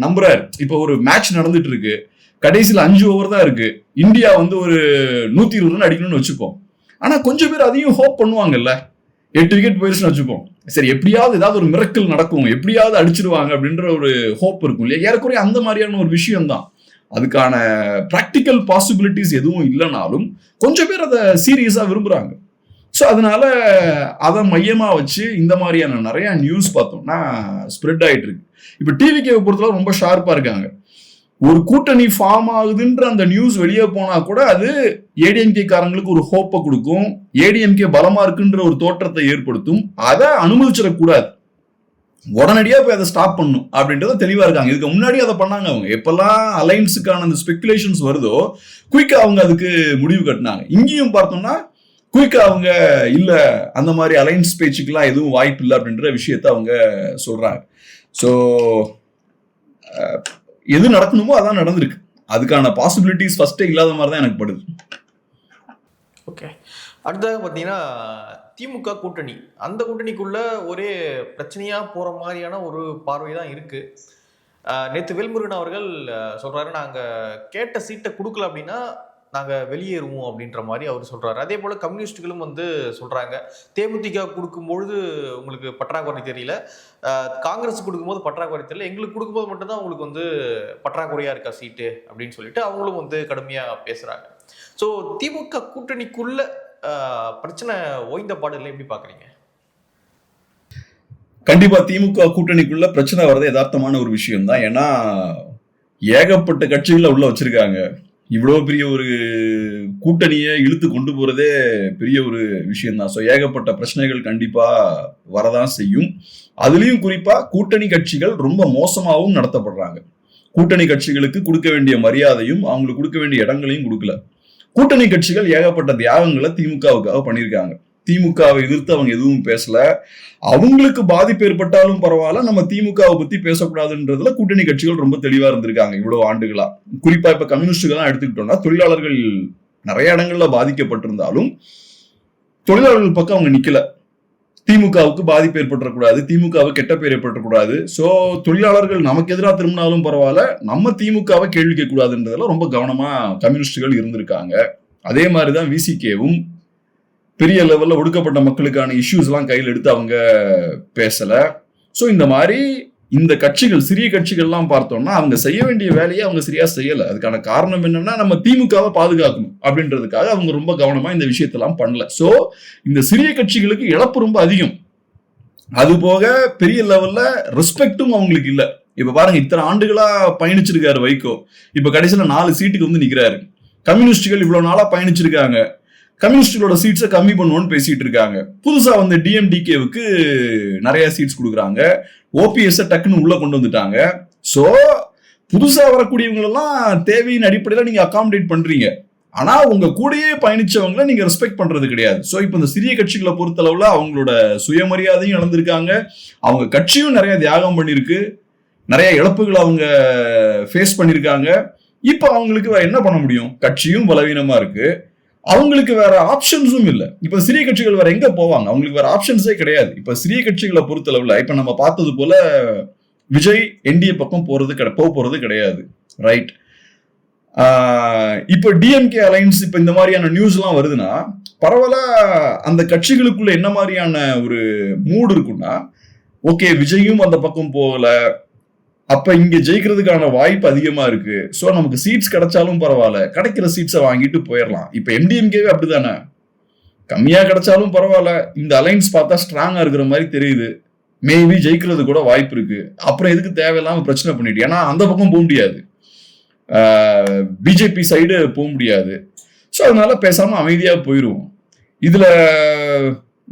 நம்புறாரு. இப்போ ஒரு மேட்ச் நடந்துட்டு இருக்கு, கடைசியில் 5 ஓவர் தான் இருக்கு, இந்தியா வந்து ஒரு 120 ரன் அடிக்கணும்னு வச்சுப்போம். ஆனா கொஞ்சம் பேர் அதையும் ஹோப் பண்ணுவாங்கல்ல, 8 விக்கெட் போயிருச்சுன்னு வச்சுப்போம், சரி எப்படியாவது ஏதாவது ஒரு மிரக்கல் நடக்கும், எப்படியாவது அடிச்சிருவாங்க அப்படின்ற ஒரு ஹோப் இருக்கும் இல்லையா? ஏறக்குறைய அந்த மாதிரியான ஒரு விஷயம் தான். அதுக்கான பிராக்டிக்கல் பாசிபிலிட்டிஸ் எதுவும் இல்லைனாலும் கொஞ்சம் பேர் அதை சீரியஸா விரும்புறாங்க. ஸோ ஸோ அதனால அதை மையமா வச்சு இந்த மாதிரியான நிறைய நியூஸ் பார்த்தோம்னா ஸ்ப்ரெட் ஆயிட்டு இருக்கு. இப்ப டிவிகேவை பொறுத்தவரை ரொம்ப ஷார்ப்பா இருக்காங்க. ஒரு கூட்டணி ஃபார்ம் ஆகுதுன்ற அந்த நியூஸ் வெளியே போனா கூட அது ஏடிஎம்கே காரங்களுக்கு ஒரு ஹோப்பை கொடுக்கும், ஏடிஎம்கே பலமா இருக்குன்ற ஒரு தோற்றத்தை ஏற்படுத்தும். அதை அனுமதிச்சிடக்கூடாது, உடனடியா போய் அதை ஸ்டாப் பண்ணும் அப்படின்றத தெளிவா இருக்காங்க. இதுக்கு முன்னாடி அதை பண்ணாங்க. அவங்க எப்பெல்லாம் அலைன்ஸுக்கான அந்த ஸ்பெகுலேஷன்ஸ் வருதோ குயிக்கா அவங்க அதுக்கு முடிவு கட்டினாங்க. இங்கேயும் பார்த்தோம்னா குயிக்கா அவங்க இல்ல, அந்த மாதிரி அலைன்ஸ் பேச்சுக்கெல்லாம் எதுவும் வாய்ப்பு இல்லை அப்படின்ற விஷயத்த அவங்க சொல்றாங்க. ஸோ எது நடக்கணுமோ அதான் நடந்திருக்கு. அதுக்கான பாசிபிலிட்டிஸ் ஃபர்ஸ்டே இல்லாத மாதிரி தான் எனக்கு படுது. ஓகே, அடுத்ததாக பார்த்தீங்கன்னா திமுக கூட்டணி, அந்த கூட்டணிக்குள்ள ஒரே பிரச்சனையா போற மாதிரியான ஒரு பார்வை தான் இருக்கு. நேற்று வேல்முருகன் அவர்கள் சொல்றாரு, நாங்க கேட்ட சீட்டை கொடுக்கல அப்படின்னா நாங்க வெளியேறுவோம் அப்படின்ற மாதிரி அவர் சொல்றாரு. அதே போல கம்யூனிஸ்டுகளும் வந்து சொல்றாங்க, தேமுதிக கொடுக்கும்பொழுது உங்களுக்கு பற்றாக்குறை தெரியல, காங்கிரஸ் கொடுக்கும்போது பற்றாக்குறை தெரியல, எங்களுக்கு கொடுக்கும்போது மட்டும்தான் உங்களுக்கு வந்து பற்றாக்குறையா இருக்கா சீட்டு அப்படின்னு சொல்லிட்டு அவங்களும் வந்து கடுமையா பேசுறாங்க. ஸோ திமுக கூட்டணிக்குள்ள பிரச்சனை ஓய்ந்த பாடல எப்படி பாக்குறீங்க? கண்டிப்பா திமுக கூட்டணிக்குள்ள பிரச்சனை வர்றது யதார்த்தமான ஒரு விஷயம் தான். ஏன்னா ஏகப்பட்ட கட்சிகளை உள்ள வச்சிருக்காங்க. இவ்வளவு பெரிய ஒரு கூட்டணியை இழுத்து கொண்டு போறதே பெரிய ஒரு விஷயம் தான். ஸோ ஏகப்பட்ட பிரச்சனைகள் கண்டிப்பா வரதான் செய்யும். அதுலயும் குறிப்பா கூட்டணி கட்சிகள் ரொம்ப மோசமாகவும் நடத்தப்படுறாங்க. கூட்டணி கட்சிகளுக்கு கொடுக்க வேண்டிய மரியாதையும் அவங்களுக்கு கொடுக்க வேண்டிய இடங்களையும் கொடுக்கல. கூட்டணி கட்சிகள் ஏகப்பட்ட தியாகங்களை திமுகவுக்காக பண்ணியிருக்காங்க. திமுகவை எதிர்த்து அவங்க எதுவும் பேசல. அவங்களுக்கு பாதிப்பு ஏற்பட்டாலும் பரவாயில்ல, நம்ம திமுகவை பத்தி பேசக்கூடாதுன்றதுல கூட்டணி கட்சிகள் ரொம்ப தெளிவா இருந்திருக்காங்க இவ்வளவு ஆண்டுகளா. குறிப்பா இப்ப கம்யூனிஸ்டுகள் எடுத்துக்கிட்டோம்னா, தொழிலாளர்கள் நிறைய இடங்கள்ல பாதிக்கப்பட்டிருந்தாலும் தொழிலாளர்கள் பக்கம் அவங்க நிக்கல. திமுகவுக்கு பாதிப்பு ஏற்பட்டக்கூடாது, திமுகவுக்கு கெட்ட பேர் ஏற்பட்டக்கூடாது. சோ தொழிலாளர்கள் நமக்கு எதிராக திரும்பினாலும் பரவாயில்ல, நம்ம திமுகவை கேள்வி கேட்க கூடாதுன்றதுல ரொம்ப கவனமா கம்யூனிஸ்டுகள் இருந்திருக்காங்க. அதே மாதிரிதான் விசிகேவும் பெரிய லெவல்ல ஒடுக்கப்பட்ட மக்களுக்கான இஷ்யூஸ் எல்லாம் கையில் எடுத்து அவங்க பேசல. சோ இந்த மாதிரி இந்த கட்சிகள், சிறிய கட்சிகள் எல்லாம் பார்த்தோம்னா அவங்க செய்ய வேண்டிய வேலையை அவங்க சரியா செய்யல. அதுக்கான காரணம் என்னன்னா, நம்ம திமுகவை பாதுகாக்கணும் அப்படின்றதுக்காக அவங்க ரொம்ப கவனமா இந்த விஷயத்தெல்லாம் பண்ணல. சோ இந்த சிறிய கட்சிகளுக்கு இழப்பு ரொம்ப அதிகம். அது போக பெரிய லெவல்ல ரெஸ்பெக்டும் அவங்களுக்கு இல்ல. இப்ப பாருங்க, இத்தனை ஆண்டுகளா பயணிச்சிருக்காரு வைகோ, இப்ப கடைசியில 4 சீட்டுக்கு வந்து நிக்கிறாரு. கம்யூனிஸ்டுகள் இவ்வளவு நாளா பயணிச்சிருக்காங்க, கம்யூனிஸ்டுகளோட சீட்ஸை கம்மி பண்ணுவோம்னு பேசிட்டு இருக்காங்க. புதுசா வந்து டிஎம்டிகேவுக்கு நிறைய சீட்ஸ் கொடுக்குறாங்க, ஓபிஎஸ் டக்குன்னு உள்ள கொண்டு வந்துட்டாங்க. சோ புதுசா வரக்கூடியவங்க எல்லாம் தேவையின் அடிப்படையில நீங்க அகாமடேட் பண்றீங்க, ஆனா உங்க கூடயே பயணிச்சவங்களை நீங்க ரெஸ்பெக்ட் பண்றது கிடையாது. சோ இப்ப இந்த சிறிய கட்சிகளை பொறுத்தளவுல அவங்களோட சுயமரியாதையும் இழந்திருக்காங்க, அவங்க கட்சியும் நிறைய தியாகம் பண்ணிருக்கு, நிறைய இழப்புகளை அவங்க ஃபேஸ் பண்ணிருக்காங்க. இப்ப அவங்களுக்கு வேற என்ன பண்ண முடியும்? கட்சியும் பலவீனமா இருக்கு, அவங்களுக்கு வேற ஆப்ஷன்ஸும் இல்லை. இப்ப சிறிய கட்சிகள் வேற எங்க போவாங்க? அவங்களுக்கு வேற ஆப்ஷன்ஸே கிடையாது. இப்ப சிறிய கட்சிகளை பொறுத்தளவுல இப்ப நம்ம பார்த்தது போல விஜய் என்டிஏ பக்கம் போறது கிடையாது, ரைட்? இப்ப டிஎம்கே அலைன்ஸ் இப்ப இந்த மாதிரியான நியூஸ் எல்லாம் வருதுன்னா பரவாயில்ல, அந்த கட்சிகளுக்குள்ள என்ன மாதிரியான ஒரு மூடு இருக்குன்னா, ஓகே விஜயும் அந்த பக்கம் போகல, அப்ப இங்க ஜெயிக்கிறதுக்கான வாய்ப்பு அதிகமா இருக்கு, சோ நமக்கு சீட்ஸ் கிடைச்சாலும் பரவாயில்ல, கிடைக்கிற சீட்ஸை வாங்கிட்டு போயிடலாம். இப்ப எம்டிஎம்கேவே அப்படித்தானே, கம்மியா கிடைச்சாலும் பரவாயில்ல, இந்த அலைன்ஸ் பார்த்தா ஸ்ட்ராங்கா இருக்கிற மாதிரி தெரியுது, மேபி ஜெயிக்கிறது கூட வாய்ப்பு இருக்கு, அப்புறம் எதுக்கு தேவையில்லாம பிரச்சனை பண்ணிட்டு, ஏன்னா அந்த பக்கம் போக முடியாது, பிஜேபி சைடு போக முடியாது. ஸோ அதனால பேசாம அமைதியா போயிடுவோம். இதுல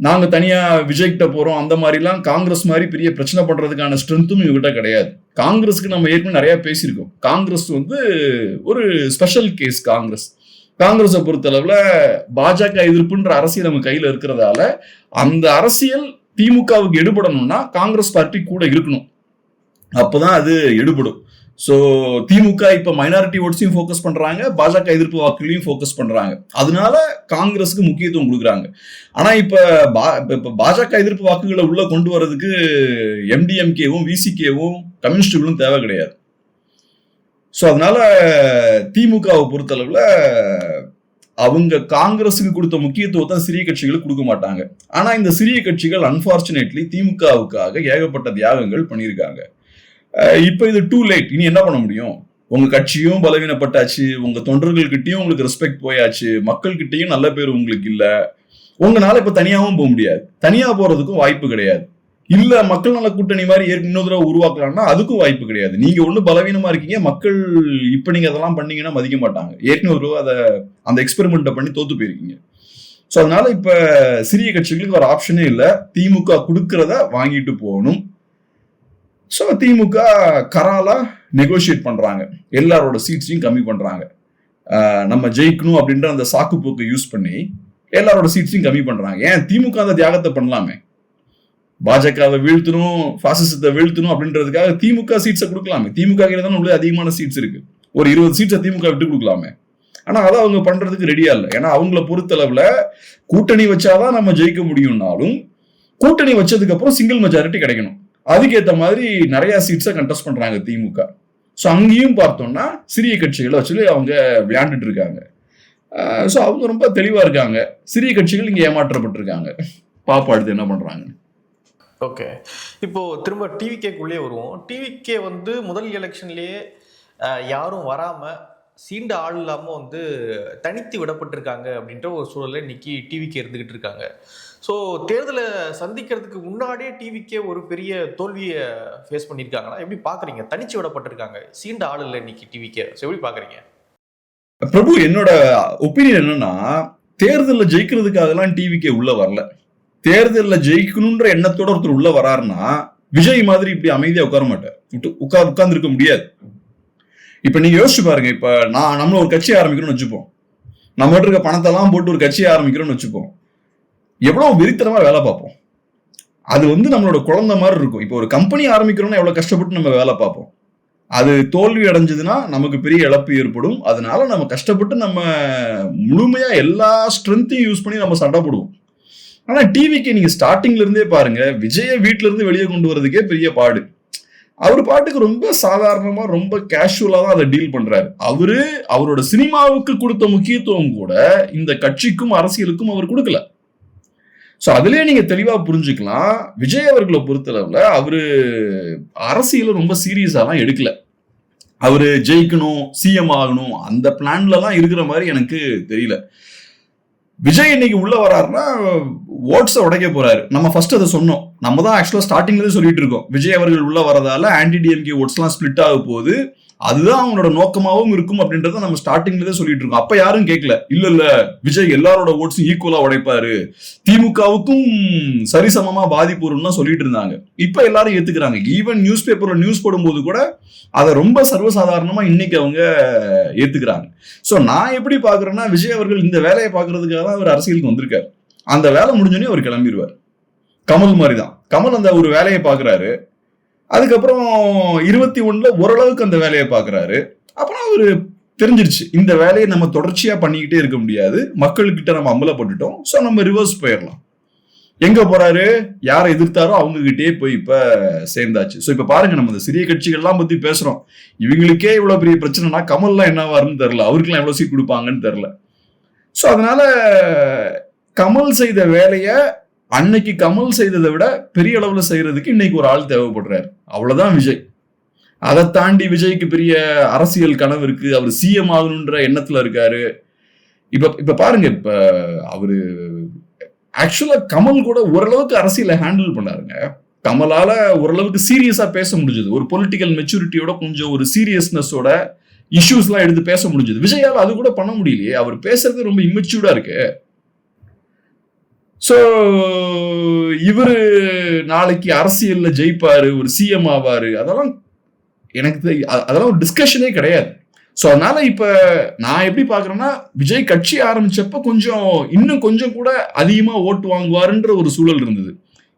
நாங்க தனியா விஜய்கிட்ட போறோம் அந்த மாதிரிலாம் காங்கிரஸ் மாதிரி பெரிய பிரச்சனை பண்றதுக்கான ஸ்ட்ரென்த்தும் இவங்கிட்ட கிடையாது. காங்கிரஸுக்கு நம்ம ஏற்கனவே நிறைய பேசியிருக்கோம். காங்கிரஸ் வந்து ஒரு ஸ்பெஷல் கேஸ். காங்கிரஸை பொறுத்தளவுல பாஜக எதிர்ப்புன்ற அரசியல் நம்ம கையில இருக்கிறதால அந்த அரசியல் திமுகவுக்கு எடுபடணும்னா காங்கிரஸ் பார்ட்டி கூட இருக்கணும், அப்பதான் அது எடுபடும். ஸோ திமுக இப்ப மைனாரிட்டி ஓட்ஸையும் ஃபோக்கஸ் பண்றாங்க, பாஜக எதிர்ப்பு வாக்குகளையும் ஃபோக்கஸ் பண்றாங்க, அதனால காங்கிரஸுக்கு முக்கியத்துவம் கொடுக்குறாங்க. ஆனா இப்ப பாஜக எதிர்ப்பு வாக்குகளை உள்ள கொண்டு வர்றதுக்கு எம்டிஎம்கேவும் விசிகேவும் கம்யூனிஸ்டுகளும் தேவை கிடையாது. ஸோ அதனால திமுகவை பொறுத்தளவுல அவங்க காங்கிரஸுக்கு கொடுத்த முக்கியத்துவத்தை சிறிய கட்சிகளுக்கு கொடுக்க மாட்டாங்க. ஆனா இந்த சிறிய கட்சிகள் அன்பார்ச்சுனேட்லி திமுகவுக்காக ஏகப்பட்ட தியாகங்கள் பண்ணியிருக்காங்க. இப்ப இது டூ லேட். இனி என்ன பண்ண முடியும்? உங்க கட்சியும் பலவீனப்பட்டாச்சு, உங்க தொண்டர்கள்கிட்டயும் உங்களுக்கு ரெஸ்பெக்ட் போயாச்சு, மக்கள் கிட்டயும் நல்ல பேர் உங்களுக்கு இல்ல. உங்களால இப்ப தனியாவும் போக முடியாது, தனியா போறதுக்கும் வாய்ப்பு கிடையாது. இல்ல மக்கள் நல கூட்டணி மாதிரி இன்னொரு தடவை உருவாக்கலாம்னா அதுக்கும் வாய்ப்பு கிடையாது. நீங்க ஒண்ணு பலவீனமா இருக்கீங்க, மக்கள் இப்ப நீங்க அதெல்லாம் பண்ணீங்கன்னா மதிக்க மாட்டாங்க. ஏற்கனவே ஒரு அந்த எக்ஸ்பெரிமெண்ட்டை பண்ணி தோத்து போயிருக்கீங்க. ஸோ அதனால இப்ப சிறிய கட்சிகளுக்கு ஒரு ஆப்ஷனே இல்லை, திமுக கொடுக்கறத வாங்கிட்டு போகணும். ஸோ திமுக கராலா நெகோசியேட் பண்றாங்க, எல்லாரோட சீட்ஸையும் கம்மி பண்றாங்க. நம்ம ஜெயிக்கணும் அப்படின்ற அந்த சாக்கு போக்கு யூஸ் பண்ணி எல்லாரோட சீட்ஸையும் கம்மி பண்றாங்க. ஏன் திமுக அந்த தியாகத்தை பண்ணலாமே, பாஜகவை வீழ்த்தணும், பாசிசத்தை வீழ்த்தணும் அப்படின்றதுக்காக திமுக சீட்ஸை கொடுக்கலாமே. திமுக தான் அதிகமான சீட்ஸ் இருக்கு, ஒரு 20 சீட்ஸை திமுக விட்டு கொடுக்கலாமே. ஆனா அதை அவங்க பண்றதுக்கு ரெடியா இல்லை. ஏன்னா அவங்கள பொறுத்தளவுல கூட்டணி வச்சாதான் நம்ம ஜெயிக்க முடியும்னாலும் கூட்டணி வச்சதுக்கு அப்புறம் சிங்கிள் மெஜாரிட்டி கிடைக்கணும், அதுக்கேற்ற மாதிரி நிறைய சீட்ஸை கண்டெஸ்ட் பண்றாங்க திமுக. ஸோ அங்கேயும் பார்த்தோம்னா சிறிய கட்சிகளை வச்சு அவங்க விளையாண்டுட்டு இருக்காங்க. ஸோ அவங்க ரொம்ப தெளிவா இருக்காங்க. சிறிய கட்சிகள் இங்க ஏமாற்றப்பட்டிருக்காங்க. பாப்பா அடுத்து என்ன பண்றாங்க. ஓகே, இப்போ திரும்ப டிவிகேக்குள்ளே வருவோம். டிவிகே வந்து முதல் எலெக்ஷன்லேயே யாரும் வராம சீண்ட ஆள் இல்லாமல் வந்து தனித்து விடப்பட்டிருக்காங்க அப்படின்ற ஒரு சூழலில் இன்னைக்கு டிவிகே இருந்துகிட்டு இருக்காங்க. ஸோ தேர்தலை சந்திக்கிறதுக்கு முன்னாடியே டிவிகே ஒரு பெரிய தோல்வியை ஃபேஸ் பண்ணியிருக்காங்கன்னா எப்படி பார்க்குறீங்க? தனிச்சு விடப்பட்டிருக்காங்க, சீண்ட ஆள் இல்லை இன்னைக்கு டிவிகே. ஸோ எப்படி பார்க்குறீங்க பிரபு? என்னோட ஒப்பீனியன் என்னன்னா, தேர்தலில் ஜெயிக்கிறதுக்காகலாம் டிவிகே உள்ள வரல. தேர்தலில் ஜெயிக்கணுன்ற எண்ணத்தோட ஒருத்தர் உள்ள வராருன்னா விஜய் மாதிரி இப்படி அமைதியா உட்கார மாட்டார், உட்கார்ந்து இருக்க முடியாது. இப்ப நீங்க யோசிச்சு பாருங்க, இப்ப நம்மள ஒரு கட்சி ஆரம்பிக்கிறோம்னு வச்சுப்போம், நம்ம இருக்க பணத்தெல்லாம் போட்டு ஒரு கட்சியை ஆரம்பிக்கிறோம்னு வச்சுப்போம், எவ்வளவு வெறித்தனமா வேலை பார்ப்போம். அது வந்து நம்மளோட குழந்தை மாதிரி இருக்கும். இப்போ ஒரு கம்பெனி ஆரம்பிக்கிறோம்னா எவ்வளவு கஷ்டப்பட்டு நம்ம வேலை பார்ப்போம். அது தோல்வி அடைஞ்சதுன்னா நமக்கு பெரிய இழப்பு ஏற்படும். அதனால நம்ம கஷ்டப்பட்டு நம்ம முழுமையா எல்லா ஸ்ட்ரென்த்தையும் யூஸ் பண்ணி நம்ம சண்டை போடுவோம். ஆனா டிவிக்கு நீங்க ஸ்டார்டிங்ல இருந்தே பாருங்க, விஜய வீட்டுல இருந்து வெளியே கொண்டு வரதுக்கே பெரிய பாடு. அவர் பாட்டுக்கு ரொம்ப சாதாரணமா ரொம்ப கேஷுவலா தான் அதை டீல் பண்றாரு. அவரோட சினிமாவுக்கு கொடுத்த முக்கியத்துவம் கூட இந்த கட்சிக்கும் அரசியலுக்கும் அவர் கொடுக்கல. சோ அதுலயே நீங்க தெளிவா புரிஞ்சுக்கலாம், விஜய் அவர்களை பொறுத்தளவுல அவரு அரசியல ரொம்ப சீரியஸாலாம் எடுக்கல. அவரு ஜெயிக்கணும், சிஎம் ஆகணும் அந்த பிளான்ல எல்லாம் இருக்கிற மாதிரி எனக்கு தெரியல. விஜய் இன்னைக்கு உள்ள வராருன்னா ஓட்ஸை உடைக்க போறாரு. நம்ம ஃபர்ஸ்ட் அதை சொன்னோம், நம்ம தான் ஆக்சுவலா ஸ்டார்டிங்ல சொல்லிட்டு இருக்கோம், விஜய் அவர்கள் உள்ள வரதால ஆன்டி டிஎம்கே ஓட்ஸ் எல்லாம் ஸ்பிளிட் ஆக போகுது, அதுதான் அவங்களோட நோக்கமாகவும் இருக்கும் அப்படின்றத நம்ம ஸ்டார்டிங்ல சொல்லிட்டு இருக்கோம். அப்ப யாரும் கேட்கல, இல்ல விஜய் எல்லாரோட ஓட்ஸும் ஈக்குவலா உடைப்பாரு, திமுகவுக்கும் சரிசமமா பாதிப்பு வரும்னு சொல்லிட்டு இருந்தாங்க. இப்ப எல்லாரும் ஏத்துக்கிறாங்க. ஈவன் நியூஸ் பேப்பர்ல நியூஸ் போடும்போது கூட அதை ரொம்ப சர்வசாதாரணமா இன்னைக்கு அவங்க ஏத்துக்கிறாங்க. சோ நான் எப்படி பாக்குறேன்னா, விஜய் அவர்கள் இந்த வேலையை பாக்குறதுக்காக தான் அவர் அரசியலுக்கு வந்திருக்காரு. அந்த வேலை முடிஞ்சோடனே அவர் கிளம்பிடுவார். கமல் மாதிரிதான், கமல் அந்த ஒரு வேலையை பாக்குறாரு, அதுக்கப்புறம் 21ல ஓரளவுக்கு அந்த வேலையை பாக்குறாரு. அப்புறம் அவரு தெரிஞ்சிருச்சு, இந்த வேலையை நம்ம தொடர்ச்சியா பண்ணிக்கிட்டே இருக்க முடியாது, மக்கள்கிட்ட நம்ம அம்பலப்பட்டுட்டோம், சோ நம்ம ரிவர்ஸ் போயிடலாம். எங்க போறாரு, யாரை எதிர்த்தாரோ அவங்க கிட்டே போய் இப்ப சேர்ந்தாச்சு. சோ இப்ப பாருங்க, நம்ம இந்த சிறிய கட்சிகள்லாம் பத்தி பேசுறோம், இவங்களுக்கே இவ்வளவு பெரிய பிரச்சனைனா கமல்லாம் என்னவாருன்னு தெரியல, அவருக்கெல்லாம் எவ்வளவு சீட் கொடுப்பாங்கன்னு தெரியல. சோ அதனால கமல் செய்த வேலைய அன்னைக்கு கமல் செய்ததை விட பெரிய அளவுல செய்யறதுக்கு இன்னைக்கு ஒரு ஆள் தேவைப்படுறாரு, அவ்வளவுதான் விஜய். அதை தாண்டி விஜய்க்கு பெரிய அரசியல் கனவு இருக்கு, அவர் சிஎம் ஆகணுன்ற எண்ணத்துல இருக்காரு. இப்ப பாருங்க, இப்ப அவரு ஆக்சுவலா கமல் கூட ஓரளவுக்கு அரசியலை ஹேண்டில் பண்ணாருங்க. கமலால ஓரளவுக்கு சீரியஸா பேச முடிஞ்சது, ஒரு பொலிட்டிக்கல் மெச்சூரிட்டியோட கொஞ்சம் ஒரு சீரியஸ்னஸோட இஷ்யூஸ் எல்லாம் எடுத்து பேச முடிஞ்சது. விஜயால அது கூட பண்ண முடியலையே, அவர் பேசுறது ரொம்ப இம்மெச்சூர்டா இருக்கு. சோ இவரு நாளைக்கு அரசியல்ல ஜெயிப்பாரு, ஒரு சிஎம் ஆவாரு, அதெல்லாம் எனக்கு அதெல்லாம் ஒரு டிஸ்கஷனே கிடையாது. சோ அதனால இப்ப நான் எப்படி பாக்குறேன்னா, விஜய் கட்சி ஆரம்பிச்சப்ப இன்னும் கொஞ்சம் கூட அதிகமா ஓட்டு வாங்குவாருன்ற ஒரு சூழல் இருந்தது.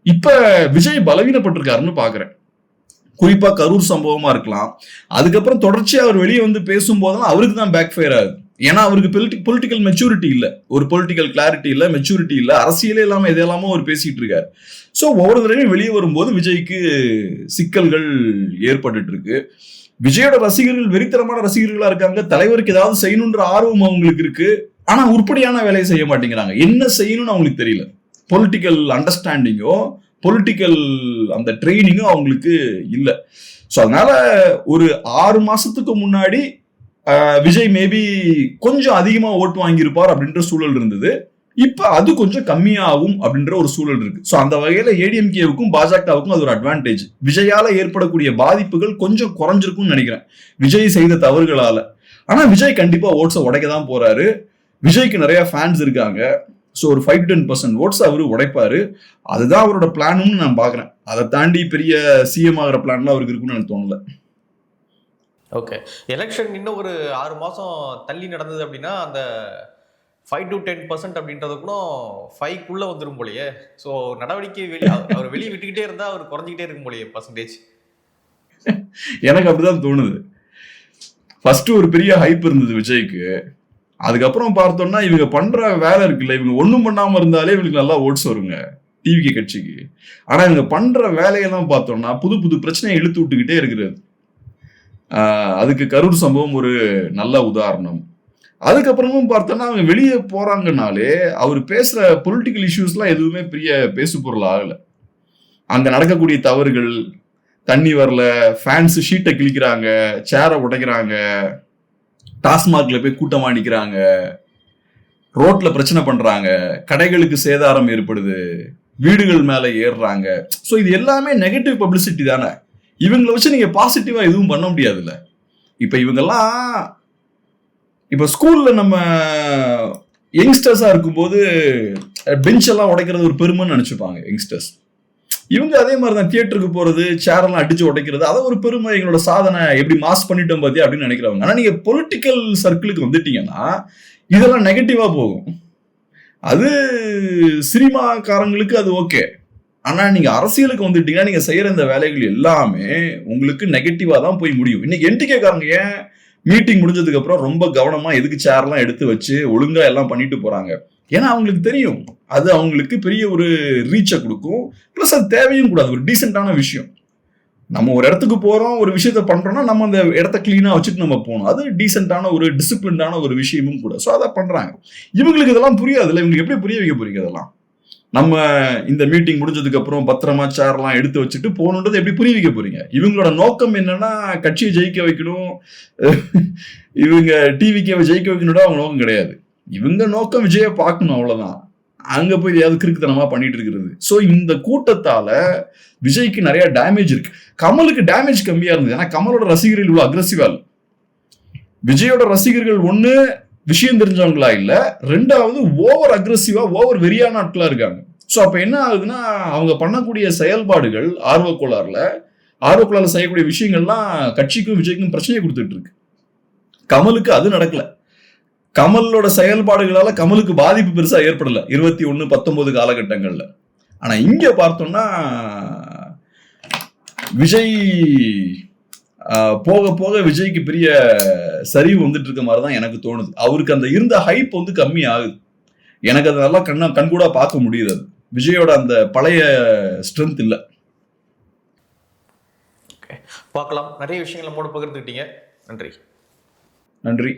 இப்ப விஜய் பலவீனப்பட்டிருக்காருன்னு பாக்குறேன். குறிப்பா கரூர் சம்பவமா இருக்கலாம், அதுக்கப்புறம் தொடர்ச்சியா அவர் வெளியே வந்து பேசும்போதெல்லாம் அவருக்கு தான் பேக் ஃபயர் ஆகுது. ஏன்னா அவருக்கு பொலிட்டிக்கல் மெச்சூரிட்டி இல்ல, ஒரு பொலிட்டிக்கல் கிளாரிட்டி இல்ல, மெச்சூரிட்டி இல்ல, அரசியலே இல்லாம எதெல்லாமோ அவர் பேசிட்டு இருக்காரு. சோ ஒவ்வொரு தடவையும் வெளியே வரும்போது விஜய்க்கு சிக்கல்கள் ஏற்பட்டு இருக்கு. விஜயோட ரசிகர்கள் வெறித்தனமான ரசிகர்களா இருக்காங்க, தலைவருக்கு ஏதாவது செய்யணும்ன்ற ஆர்வம் அவங்களுக்கு இருக்கு, ஆனா உருப்படியான வேலையை செய்ய மாட்டேங்கிறாங்க. என்ன செய்யணும்னு அவங்களுக்கு தெரியல, பொலிட்டிக்கல் அண்டர்ஸ்டாண்டிங்கோ பொலிட்டிக்கல் அந்த ட்ரைனிங்கோ அவங்களுக்கு இல்ல. சோ அதனால ஒரு 6 மாசத்துக்கு முன்னாடி விஜய் மேபி கொஞ்சம் அதிகமா ஓட்டு வாங்கியிருப்பார் அப்படின்ற சூழல் இருந்தது. இப்ப அது கொஞ்சம் கம்மியாகும் அப்படின்ற ஒரு சூழல் இருக்கு. சோ அந்த வகையில ஏடிஎம்கேவுக்கும் பாஜகவுக்கும் அது ஒரு அட்வான்டேஜ். விஜயால ஏற்படக்கூடிய பாதிப்புகள் கொஞ்சம் குறைஞ்சிருக்கும்னு நினைக்கிறேன், விஜய் செய்த தவறுகளால. ஆனா விஜய் கண்டிப்பா ஓட்ஸை உடைக்க தான் போறாரு. விஜய்க்கு நிறைய ஃபேன்ஸ் இருக்காங்க. ஸோ ஒரு 5-10% ஓட்ஸ் அவரு உடைப்பாரு. அதுதான் அவரோட பிளானும் நான் பாக்குறேன். அதை தாண்டி பெரிய சிஎம் ஆகிற பிளான்லாம் அவருக்கு இருக்குன்னு எனக்கு தோணல. ஓகே, எலெக்ஷன் இன்னும் ஒரு 6 மாசம் தள்ளி நடந்தது அப்படின்னா அந்த 5-10% அப்படின்றது கூட 5க்குள்ள வந்துடும் போலயே. ஸோ நடவடிக்கை அவர் வெளியே விட்டுக்கிட்டே இருந்தா அவர் குறைஞ்சிக்கிட்டே இருக்கும் போலயே பர்சன்டேஜ். எனக்கு அப்படிதான் தோணுது. ஃபர்ஸ்ட் ஒரு பெரிய ஹைப் இருந்தது விஜய்க்கு. அதுக்கப்புறம் பார்த்தோம்னா இவங்க பண்ற வேலை இருக்குல்ல, இவங்க ஒண்ணும் பண்ணாம இருந்தாலே இவங்களுக்கு நல்லா ஓட்ஸ் வருங்க டிவிகே கட்சிக்கு. ஆனா இவங்க பண்ற வேலையெல்லாம் பார்த்தோம்னா புது புது பிரச்சனையை இழுத்து விட்டுக்கிட்டே இருக்கிறது. அதுக்கு கரூர் சம்பவம் ஒரு நல்ல உதாரணம். அதுக்கப்புறமும் பார்த்தோம்னா அவங்க வெளியே போறாங்கனாலே அவர் பேசுற பொலிட்டிக்கல் இஷ்யூஸ்லாம் எதுவுமே பெரிய பேசு பொருள் ஆகல. அங்க நடக்கக்கூடிய தவறுகள், தண்ணி வரல, ஃபேன்ஸ் ஷீட்டை கிழிக்கிறாங்க, சேரை உடைக்கிறாங்க, டாஸ்மாக்ல போய் கூட்டமா நிக்கிறாங்க, ரோட்ல பிரச்சனை பண்றாங்க, கடைகளுக்கு சேதாரம் ஏற்படுது, வீடுகள் மேல ஏறுறாங்க. ஸோ இது எல்லாமே நெகட்டிவ் பப்ளிசிட்டி தானே. இவங்களை வச்சு நீங்க பாசிட்டிவா எதுவும் பண்ண முடியாதுல்ல. இப்ப இவங்கெல்லாம் இப்ப ஸ்கூல்ல நம்ம யங்ஸ்டர்ஸா இருக்கும்போது பெஞ்ச் எல்லாம் உடைக்கிறது ஒரு பெருமைன்னு நினைச்சுப்பாங்க யங்ஸ்டர்ஸ். இவங்க அதே மாதிரிதான் தியேட்டருக்கு போறது, சேரெல்லாம் அடிச்சு உடைக்கிறது, அதை ஒரு பெருமை, எங்களோட சாதனை எப்படி மாஸ் பண்ணிட்டோம் பாத்தியா அப்படின்னு நினைக்கிறவங்க. ஆனா நீங்க பொலிட்டிக்கல் சர்க்கிளுக்கு வந்துட்டீங்கன்னா இதெல்லாம் நெகட்டிவா போகும். அது சினிமாக்காரங்களுக்கு அது ஓகே. ஆனா நீங்க அரசியலுக்கு வந்துட்டீங்கன்னா நீங்க செய்யற இந்த வேலைகள் எல்லாமே உங்களுக்கு நெகட்டிவா தான் போய் முடியும். இன்னைக்கு என்டிகே காரங்க ஏன் மீட்டிங் முடிஞ்சதுக்கு அப்புறம் ரொம்ப கவனமா எதுக்கு சேர்லாம் எடுத்து வச்சு ஒழுங்கா எல்லாம் பண்ணிட்டு போறாங்க? ஏன்னா அவங்களுக்கு தெரியும் அது அவங்களுக்கு பெரிய ஒரு ரீச்சை கொடுக்கும். பிளஸ் அது தேவையும் கூடாது, ஒரு டீசென்டான விஷயம். நம்ம ஒரு இடத்துக்கு போறோம், ஒரு விஷயத்த பண்றோம்னா நம்ம அந்த இடத்த கிளீனா வச்சுட்டு நம்ம போகணும். அது டீசென்டான ஒரு டிசிப்ளின்டான ஒரு விஷயமும் கூட. ஸோ அதை பண்றாங்க. இவங்களுக்கு இதெல்லாம் புரியாதுல்ல. இவங்களுக்கு எப்படி புரிய வைக்க போறீங்க இதெல்லாம்? நம்ம இந்த மீட்டிங் முடிஞ்சதுக்கு அப்புறம் பத்திரமா சேர்லாம் எடுத்து வச்சுட்டு போகணுன்றது எப்படி புரிய வைக்க போறீங்க? இவங்களோட நோக்கம் என்னன்னா கட்சியை ஜெயிக்க வைக்கணும், இவங்க டிவிக்கேவை ஜெயிக்க வைக்கணும் அவங்க நோக்கம் கிடையாது. இவங்க நோக்கம் விஜயை பார்க்கணும், அவ்வளவுதான். அங்க போய் ஏதாவது கிறுக்குத்தனமா பண்ணிட்டு இருக்கிறது. சோ இந்த கூட்டத்தால விஜய்க்கு நிறைய டேமேஜ் இருக்கு. கமலுக்கு டேமேஜ் கம்மியா இருந்தது. ஏன்னா கமலோட ரசிகர்கள் இவ்வளவு அக்ரெசிவா இல்லை. விஜயோட ரசிகர்கள் ஒண்ணு விஷயம் தெரிஞ்சவங்களா இல்ல, ரெண்டாவது ஓவர் அக்ரெசிவா ஓவர் வெறியான ஆட்களா இருக்காங்க. சோ அப்ப என்ன ஆகுதுன்னா அவங்க பண்ணக்கூடிய செயல்பாடுகள் ஆர்வக்கோளாறுல செய்யக்கூடிய விஷயங்கள்லாம் கட்சிக்கும் விஜய்க்கும் பிரச்சனையை கொடுத்துட்டு இருக்கு. கமலுக்கு அது நடக்கல. கமலோட செயல்பாடுகளால கமலுக்கு பாதிப்பு பெருசா ஏற்படல 21-19 காலகட்டங்கள்ல. ஆனா இங்க பார்த்தோம்னா விஜய் போக போக விஜய்க்கு பெரிய சரிவு வந்துட்டு இருக்க மாதிரிதான் எனக்கு தோணுது. அவருக்கு அந்த இருந்த ஹைப் வந்து கம்மி ஆகுது. எனக்கு அதை நல்லா கண்கூடா பார்க்க முடியுது. அது விஜயோட அந்த பழைய ஸ்ட்ரென்த் இல்ல. பார்க்கலாம். நிறைய விஷயங்களை மூட பகிர்ந்துக்கிட்டீங்க. நன்றி. நன்றி.